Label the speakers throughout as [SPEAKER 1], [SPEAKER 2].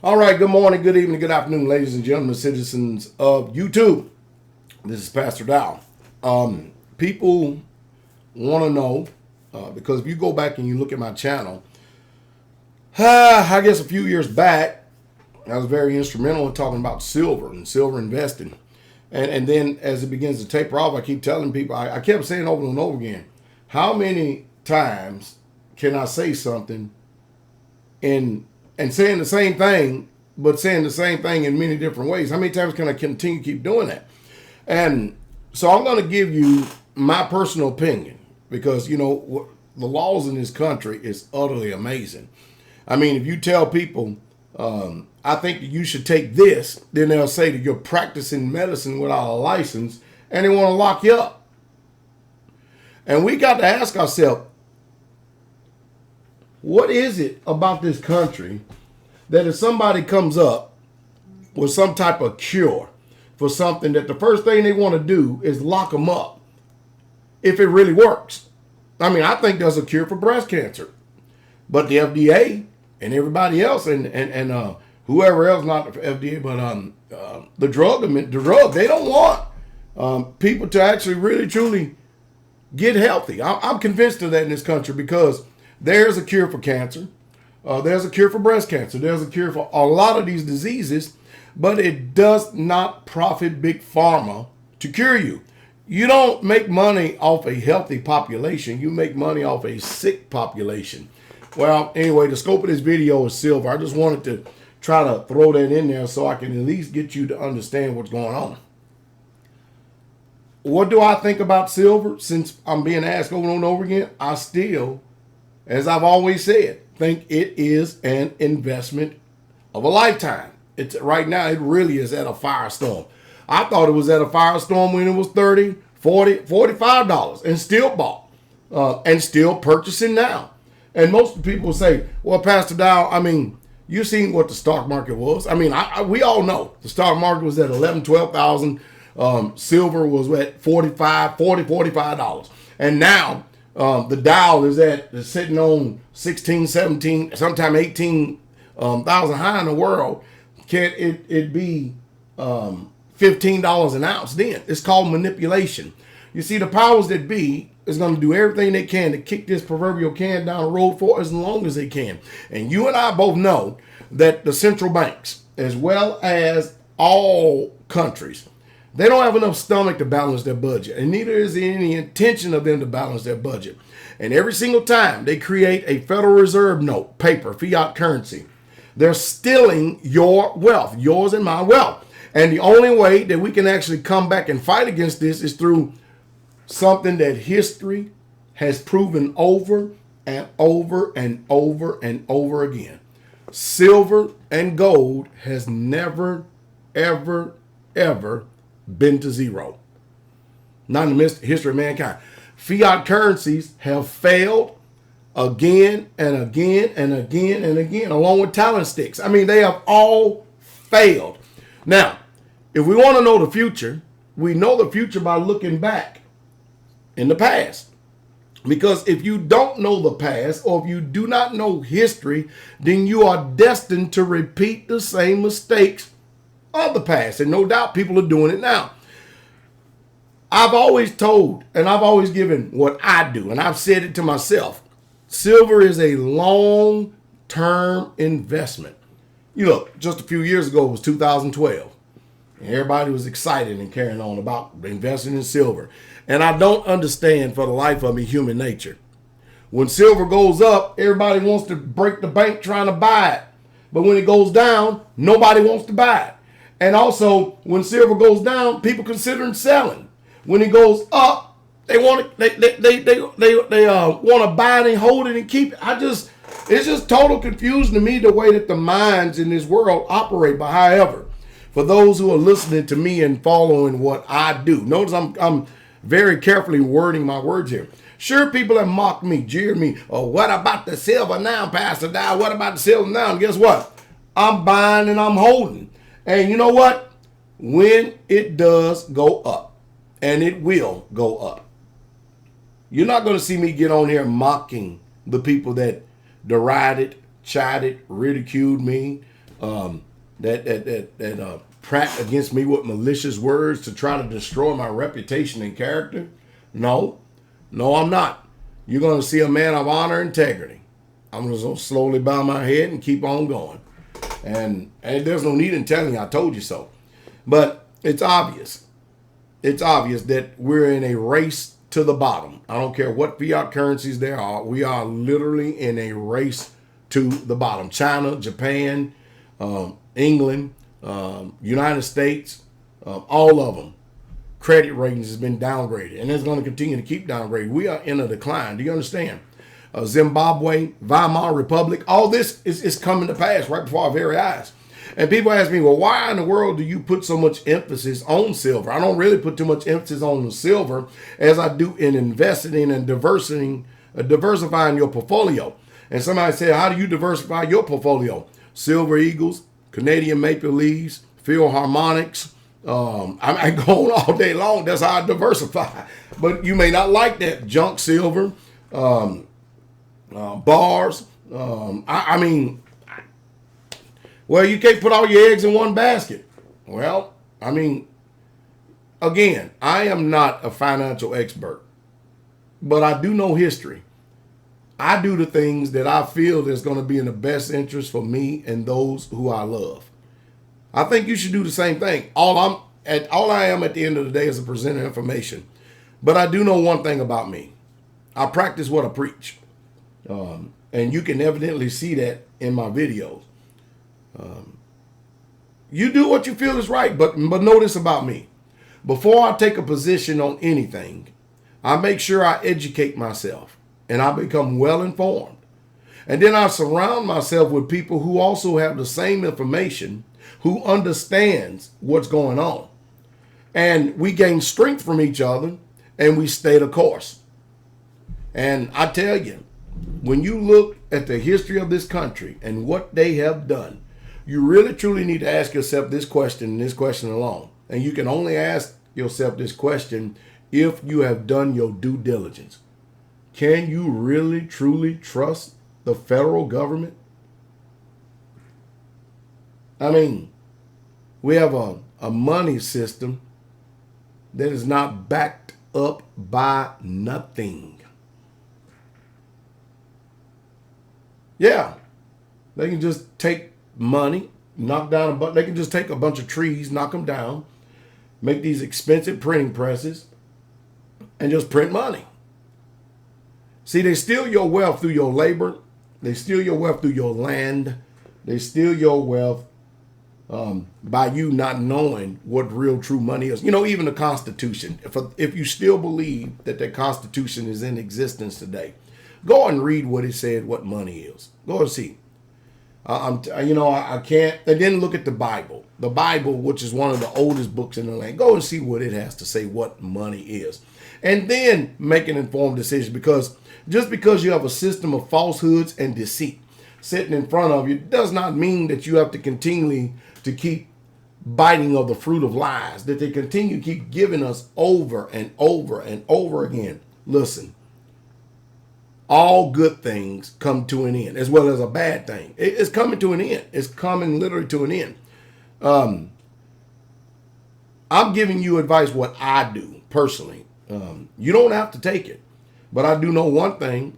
[SPEAKER 1] All right, good morning, good evening, good afternoon, ladies and gentlemen, citizens of YouTube. This is Pastor Dow. People want to know, because if you go back and you look at my channel, I guess a few years back, I was very instrumental in talking about silver and silver investing. And then as it begins to taper off, I keep telling people, I kept saying over and over again, how many times can I say something and saying the same thing, but saying the same thing in many different ways? How many times can I continue to keep doing that? And so I'm going to give you my personal opinion because, the laws in this country is utterly amazing. I mean, if you tell people, I think that you should take this, then they'll say that you're practicing medicine without a license and they want to lock you up. And we got to ask ourselves, what is it about this country that if somebody comes up with some type of cure for something, that the first thing they want to do is lock them up if it really works? I mean, I think there's a cure for breast cancer, but the FDA and everybody else and whoever else, not the FDA, but the drug, they don't want people to actually really truly get healthy. I'm convinced of that in this country because there's a cure for cancer. There's a cure for breast cancer. There's a cure for a lot of these diseases, but it does not profit big pharma to cure you. You don't make money off a healthy population. You make money off a sick population. Well, anyway, the scope of this video is silver. I just wanted to try to throw that in there so I can at least get you to understand what's going on. What do I think about silver? Since I'm being asked over and over again, I still, as I've always said, think it is an investment of a lifetime. It's right now, it really is at a firestorm. I thought it was at a firestorm when it was $30, $40, $45 and still bought and still purchasing now. And most people say, well, Pastor Dow, I mean, you seen what the stock market was. I mean, we all know the stock market was at 11, 12,000. Silver was at $45. And now the Dow is sitting on 16, 17, sometime 18,000 high in the world. Can it be $15 an ounce then? It's called manipulation. You see, the powers that be is going to do everything they can to kick this proverbial can down the road for as long as they can. And you and I both know that the central banks, as well as all countries, they don't have enough stomach to balance their budget, and neither is there any intention of them to balance their budget. And every single time they create a Federal Reserve note, paper, fiat currency, they're stealing your wealth, yours and my wealth. And the only way that we can actually come back and fight against this is through something that history has proven over and over and over and over again. Silver and gold has never, ever, ever been to zero. Not in the history of mankind. Fiat currencies have failed again and again and again and again, along with talent sticks. I mean, they have all failed. Now, if we want to know the future, we know the future by looking back in the past. Because if you don't know the past, or if you do not know history, then you are destined to repeat the same mistakes of the past. And no doubt people are doing it now. I've always told, and I've always given what I do, and I've said it to myself, silver is a long-term investment. You look, just a few years ago, it was 2012. And everybody was excited and carrying on about investing in silver. And I don't understand for the life of me human nature. When silver goes up, everybody wants to break the bank trying to buy it. But when it goes down, nobody wants to buy it. And also, when silver goes down, people considering selling. When it goes up, they want to buy it and hold it and keep it. It's just total confusion to me the way that the minds in this world operate. But however, for those who are listening to me and following what I do, notice I'm very carefully wording my words here. Sure, people have mocked me, jeered me. Oh, what about the silver now, Pastor Dow? What about the silver now? And guess what? I'm buying and I'm holding. And you know what? When it does go up, and it will go up, you're not going to see me get on here mocking the people that derided, chided, ridiculed me, that prat against me with malicious words to try to destroy my reputation and character. No, I'm not. You're going to see a man of honor and integrity. I'm just going to slowly bow my head and keep on going. And there's no need in telling you I told you so. But it's obvious. It's obvious that we're in a race to the bottom. I don't care what fiat currencies there are. We are literally in a race to the bottom. China, Japan, England, United States, all of them. Credit ratings has been downgraded, and it's going to continue to keep downgrading. We are in a decline. Do you understand? Zimbabwe, Weimar Republic, all this is coming to pass right before our very eyes. And people ask me, well, why in the world do you put so much emphasis on silver? I don't really put too much emphasis on the silver as I do in investing in and diversifying your portfolio. And somebody said, how do you diversify your portfolio? Silver Eagles, Canadian Maple Leaves, Philharmonics. I go on all day long. That's how I diversify. But you may not like that junk silver, bars. Well, you can't put all your eggs in one basket. Well, again, I am not a financial expert, but I do know history. I do the things that I feel is going to be in the best interest for me and those who I love. I think you should do the same thing. All I am at the end of the day is a presenter of information. But I do know one thing about me. I practice what I preach. And you can evidently see that in my videos. You do what you feel is right, but know this about me. Before I take a position on anything, I make sure I educate myself and I become well informed. And then I surround myself with people who also have the same information, who understands what's going on. And we gain strength from each other and we stay the course. And I tell you, when you look at the history of this country and what they have done, you really truly need to ask yourself this question and this question alone. And you can only ask yourself this question if you have done your due diligence. Can you really truly trust the federal government? We have a money system that is not backed up by nothing. Yeah, they can just take money, knock down they can just take a bunch of trees, knock them down, make these expensive printing presses, and just print money. See, they steal your wealth through your labor. They steal your wealth through your land. They steal your wealth by you not knowing what real true money is. Even the Constitution. If you still believe that the Constitution is in existence today, go and read what it said, what money is. Go and see. I can't. And then look at the Bible. The Bible, which is one of the oldest books in the land. Go and see what it has to say, what money is. And then make an informed decision, because just because you have a system of falsehoods and deceit sitting in front of you does not mean that you have to continually to keep biting of the fruit of lies, that they continue to keep giving us over and over and over again. Listen, all good things come to an end, as well as a bad thing. It's coming to an end. It's coming literally to an end. I'm giving you advice what I do personally. You don't have to take it, but I do know one thing.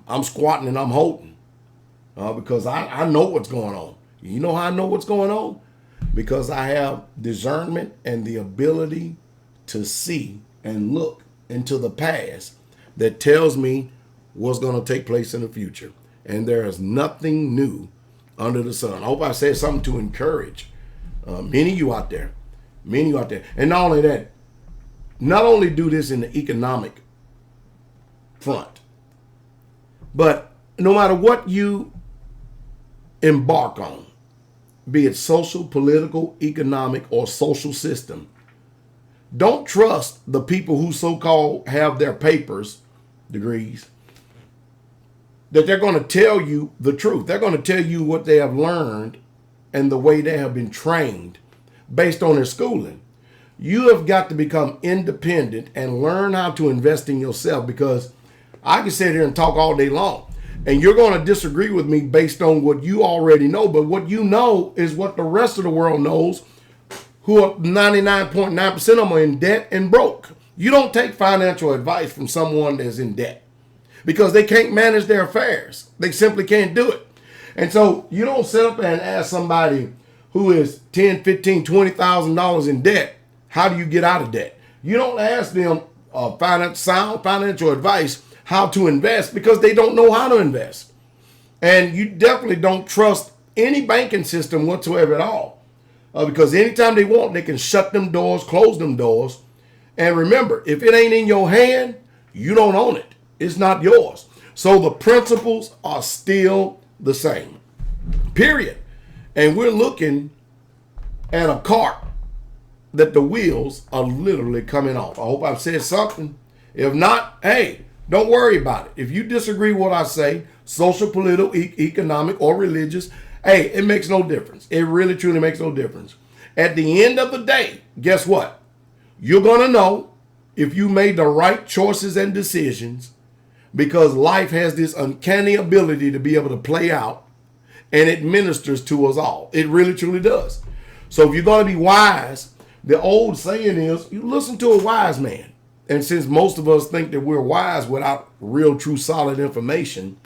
[SPEAKER 1] I'm squatting and I'm holding because I know what's going on. You know how I know what's going on? Because I have discernment and the ability to see and look into the past that tells me what's going to take place in the future. And there is nothing new under the sun. I hope I said something to encourage many of you out there. And not only that, not only do this in the economic front, but no matter what you embark on, be it social, political, economic, or social system, don't trust the people who so-called have their papers, degrees, that they're going to tell you the truth. They're going to tell you what they have learned and the way they have been trained based on their schooling. You have got to become independent and learn how to invest in yourself, because I can sit here and talk all day long. And you're going to disagree with me based on what you already know. But what you know is what the rest of the world knows, who are 99.9% of them are in debt and broke. You don't take financial advice from someone that's in debt because they can't manage their affairs. They simply can't do it. And so you don't sit up there and ask somebody who is $10, $15, $20,000 in debt, how do you get out of debt? You don't ask them sound financial advice how to invest because they don't know how to invest. And you definitely don't trust any banking system whatsoever at all. Because anytime they want, they can shut them doors, close them doors. And remember, if it ain't in your hand, you don't own it. It's not yours. So the principles are still the same. Period. And we're looking at a cart that the wheels are literally coming off. I hope I've said something. If not, hey, don't worry about it. If you disagree with what I say, social, political, economic, or religious, hey, it makes no difference. It really, truly makes no difference. At the end of the day, guess what? You're going to know if you made the right choices and decisions because life has this uncanny ability to be able to play out and it ministers to us all. It really, truly does. So if you're going to be wise, the old saying is, you listen to a wise man. And since most of us think that we're wise without real, true, solid information,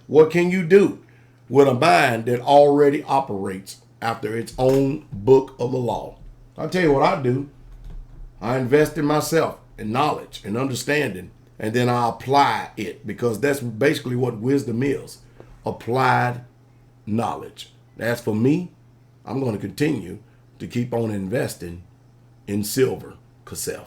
[SPEAKER 1] what can you do with a mind that already operates after its own book of the law? I'll tell you what I do. I invest in myself, in knowledge and understanding, and then I apply it because that's basically what wisdom is, applied knowledge. As for me, I'm going to continue to keep on investing in silver, Kasef.